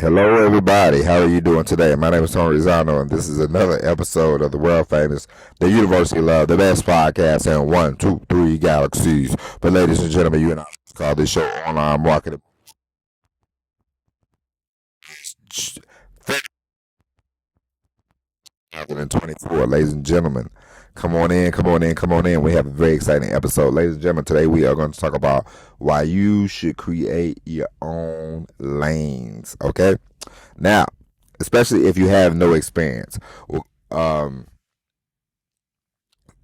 Hello, everybody. How are you doing today? My name is Tony Rizano, and this is another episode of the world famous, the University of Love, the best podcast in one, two, three galaxies. But, ladies and gentlemen, you and I call this show online marketing 2024. Ladies and gentlemen, come on in, come on in, come on in. We have a very exciting episode. Ladies and gentlemen, today we are going to talk about why you should create your own lanes. Okay? Now, especially if you have no experience. Um,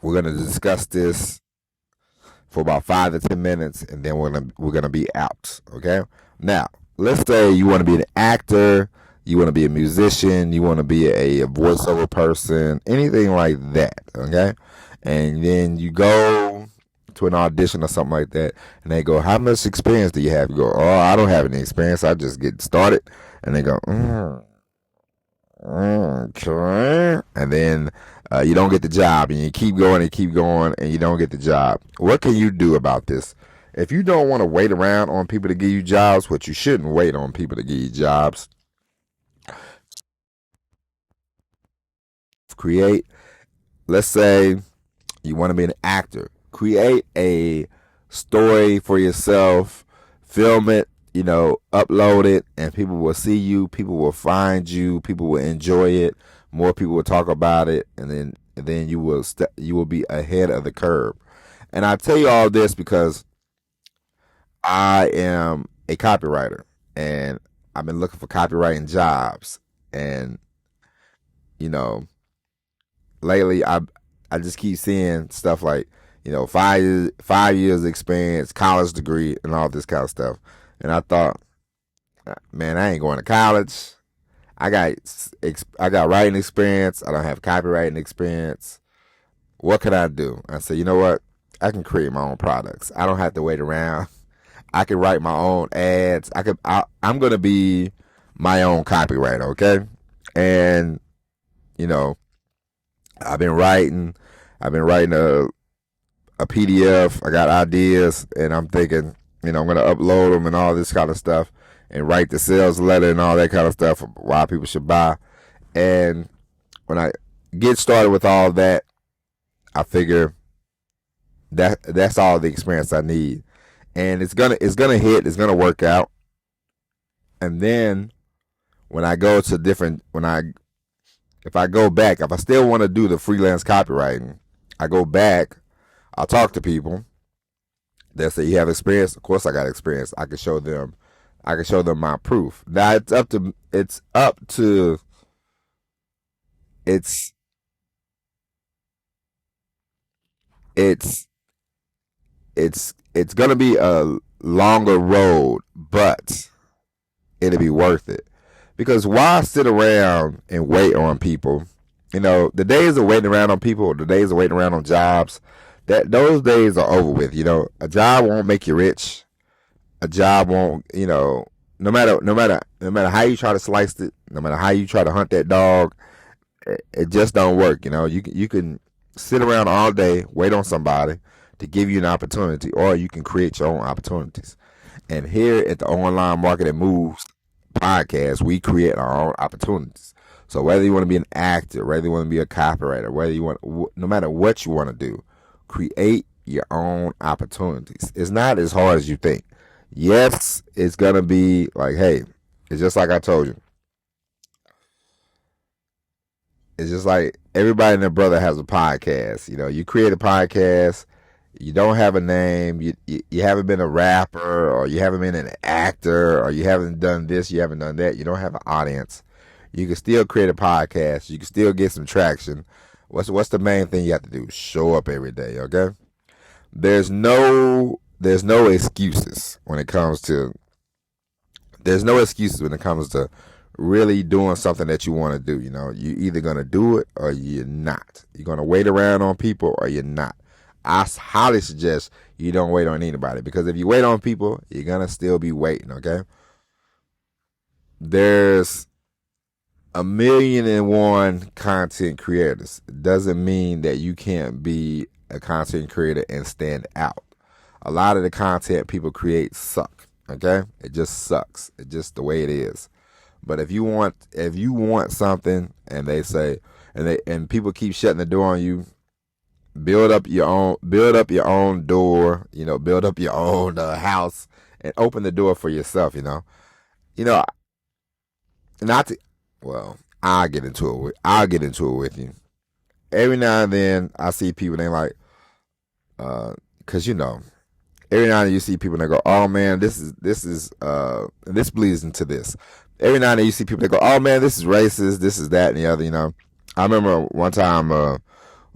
we're gonna discuss this for about 5 to 10 minutes, and then we're gonna be out. Okay. Now, let's say you want to be an actor, you want to be a musician, you want to be a voiceover person, anything like that. Okay, and then you go to an audition or something like that, and they go, "How much experience do you have?" You go, "Oh, I don't have any experience. I just get started." And they go, Okay. And then you don't get the job, and you keep going, and you don't get the job. What can you do about this? If you don't want to wait around on people to give you jobs, which you shouldn't wait on people to give you jobs, create, let's say you want to be an actor, create a story for yourself, film it, upload it, and people will see you, people will find you, people will enjoy it, more people will talk about it, and then you will be ahead of the curve. And I tell you all this because I am a copywriter, and I've been looking for copywriting jobs, and you know lately I just keep seeing stuff like 5 years experience, college degree, and all this kind of stuff. And I thought, man, I ain't going to college. I got I got writing experience. I don't have copywriting experience. What can I do? I said, you know what? I can create my own products. I don't have to wait around. I can write my own ads. I'm gonna be my own copywriter, okay? And you know, I've been writing. I've been writing a PDF. I got ideas, and I'm thinking, I'm gonna upload them and all this kind of stuff, and write the sales letter and all that kind of stuff. Why people should buy. And when I get started with all that, I figure that's all the experience I need, and it's gonna hit. It's gonna work out. And then when I go to different when I if I go back, if I still want to do the freelance copywriting, I go back. I'll talk to people. They'll say, "You have experience." Of course, I got experience. I can show them. I can show them my proof. Now it's up to. It's it's it's gonna be a longer road, but it'll be worth it. Because why sit around and wait on people? The days of waiting around on people, the days of waiting around on jobs, those days are over with. A job won't make you rich. A job won't, no matter how you try to slice it, no matter how you try to hunt that dog, it just don't work. You can sit around all day, wait on somebody to give you an opportunity, or you can create your own opportunities. And here at the Online Marketing Moves podcast, we create our own opportunities. So whether you want to be an actor, whether you want to be a copywriter, no matter what you want to do, create your own opportunities. It's not as hard as you think. Yes, it's gonna be like, hey, it's just like I told you. It's just like everybody and their brother has a podcast. You create a podcast. You don't have a name. You haven't been a rapper, or you haven't been an actor, or you haven't done this, you haven't done that. You don't have an audience. You can still create a podcast. You can still get some traction. What's the main thing you have to do? Show up every day, okay? There's no excuses when it comes to really doing something that you want to do. You're either gonna do it or you're not. You're gonna wait around on people or you're not. I highly suggest you don't wait on anybody, because if you wait on people, you're gonna still be waiting. Okay? There's a million and one content creators. It doesn't mean that you can't be a content creator and stand out. A lot of the content people create suck. Okay? It just sucks. It's just the way it is. But if you want something, and they say, and people keep shutting the door on you, build up your own door. Build up your own house and open the door for yourself. You know, not to. Well, I'll get into it. I'll get into it with you. Every now and then, I see people. They like, cause every now and then you see people that go, "Oh man, this bleeds into this." Every now and then you see people that go, "Oh man, this is racist. This is that and the other." I remember one time,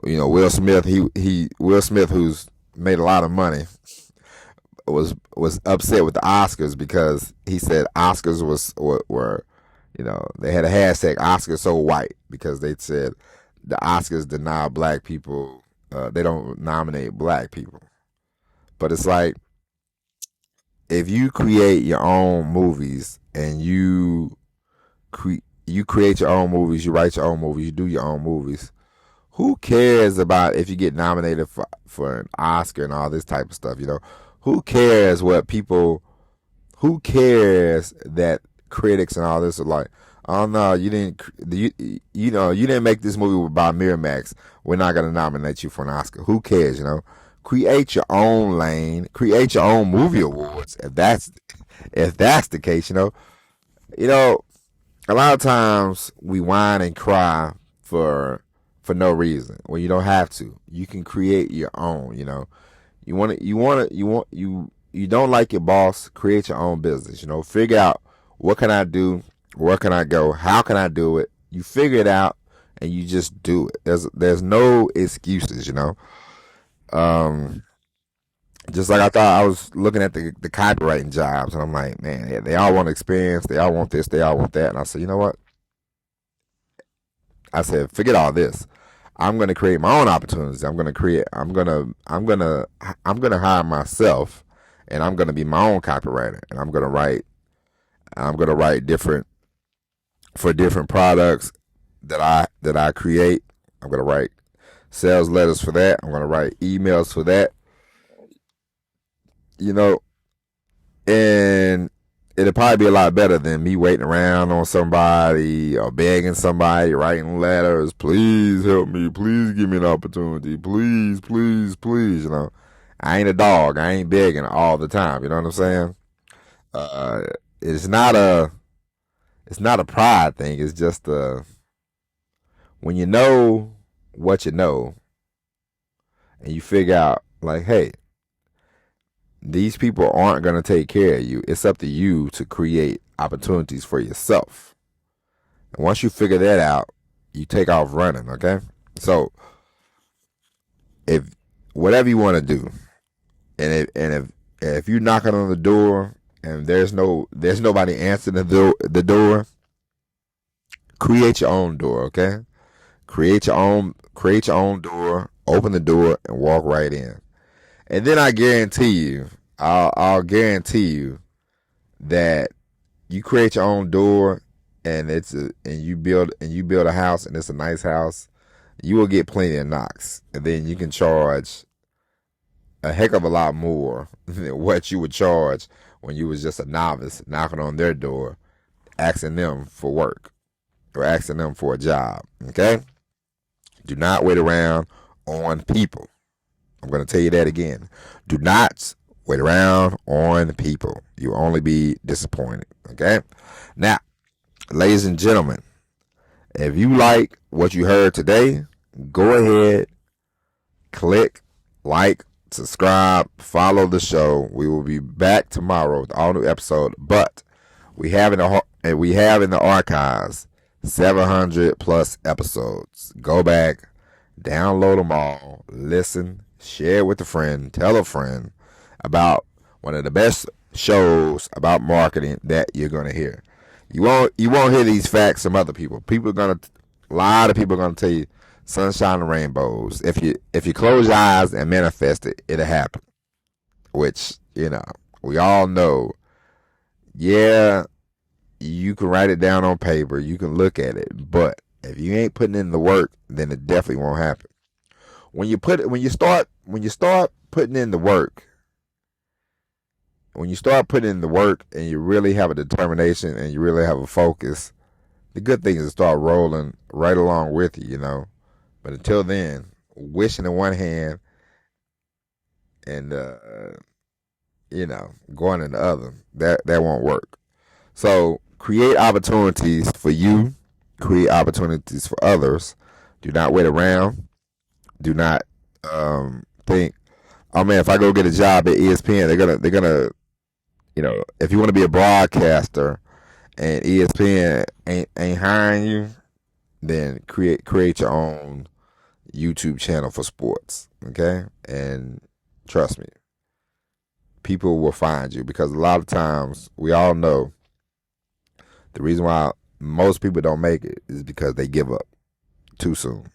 Will Smith. Will Smith, who's made a lot of money, was upset with the Oscars because he said Oscars were they had a hashtag Oscars so white because they said the Oscars deny black people. They don't nominate black people. But it's like, if you create your own movies and you create your own movies, you write your own movies, you do your own movies, who cares about if you get nominated for an Oscar and all this type of stuff? Who cares who cares that critics and all this are like, "Oh no, you didn't make this movie about Miramax. We're not gonna nominate you for an Oscar." Who cares? Create your own lane, create your own movie awards. If that's the case, a lot of times we whine and cry for no reason when you don't have to. You can create your own. You don't like your boss, create your own business. Figure out, what can I do, where can I go, how can I do it. You figure it out and you just do it. There's no excuses. Just like I thought, I was looking at the copywriting jobs, and I'm like, man, yeah, they all want experience, they all want this, they all want that, and I said, you know what? I said, forget all this. I'm going to create my own opportunities. I'm going to hire myself, and I'm going to be my own copywriter, and I'm going to write different products that I create. I'm going to write sales letters for that. I'm going to write emails for that. And it'll probably be a lot better than me waiting around on somebody or begging somebody, writing letters. Please help me. Please give me an opportunity. Please, please, please. I ain't a dog. I ain't begging all the time. You know what I'm saying? It's not a pride thing. It's just when you know what you know, and you figure out, like, hey, these people aren't going to take care of you. It's up to you to create opportunities for yourself. And once you figure that out, you take off running, okay? So, if whatever you want to do, and if you're knocking on the door and there's nobody answering the door, create your own door, okay? Create your own door, open the door, and walk right in. And then I guarantee you, I'll guarantee you that you create your own door, and you build a house, and it's a nice house, you will get plenty of knocks, and then you can charge a heck of a lot more than what you would charge when you was just a novice knocking on their door, asking them for work or asking them for a job. Okay? Do not wait around on people. I'm going to tell you that again. Do not wait around on people. You'll only be disappointed. Okay? Now, ladies and gentlemen, if you like what you heard today, go ahead, click, like, subscribe, follow the show. We will be back tomorrow with all new episode, but we have in the archives 700 plus episodes. Go back, download them all, listen, share with a friend, tell a friend about one of the best shows about marketing that you're gonna hear. You won't hear these facts from other people. A lot of people are gonna tell you sunshine and rainbows. If you close your eyes and manifest it, it'll happen. Which, we all know. Yeah, you can write it down on paper, you can look at it, but if you ain't putting in the work, then it definitely won't happen. When you start putting in the work, when you start putting in the work and you really have a determination and you really have a focus, the good things will start rolling right along with you, you know. But until then, wishing in one hand and going in the other, that won't work. So create opportunities for you, create opportunities for others. Do not wait around. Do not think, oh man, if I go get a job at ESPN, they're gonna if you want to be a broadcaster and ESPN ain't hiring you, then create your own YouTube channel for sports, okay? And trust me, people will find you, because a lot of times we all know the reason why most people don't make it is because they give up too soon.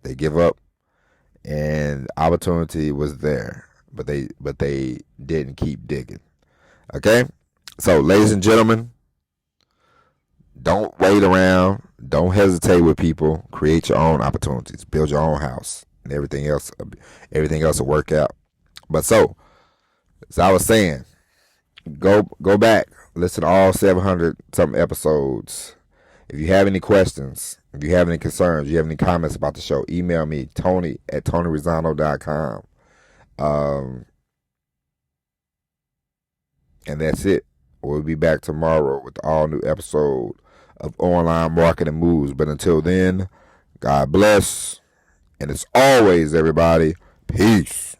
They give up, and opportunity was there, but they didn't keep digging. Okay? So, ladies and gentlemen, don't wait around. Don't hesitate with people. Create your own opportunities. Build your own house, and everything else will work out. But so, as I was saying, go back, listen to all 700 something episodes. If you have any questions, if you have any concerns, you have any comments about the show, email me, Tony@TonyRosano.com. And that's it. We'll be back tomorrow with all new episode of Online Marketing Moves. But until then, God bless. And as always, everybody, peace.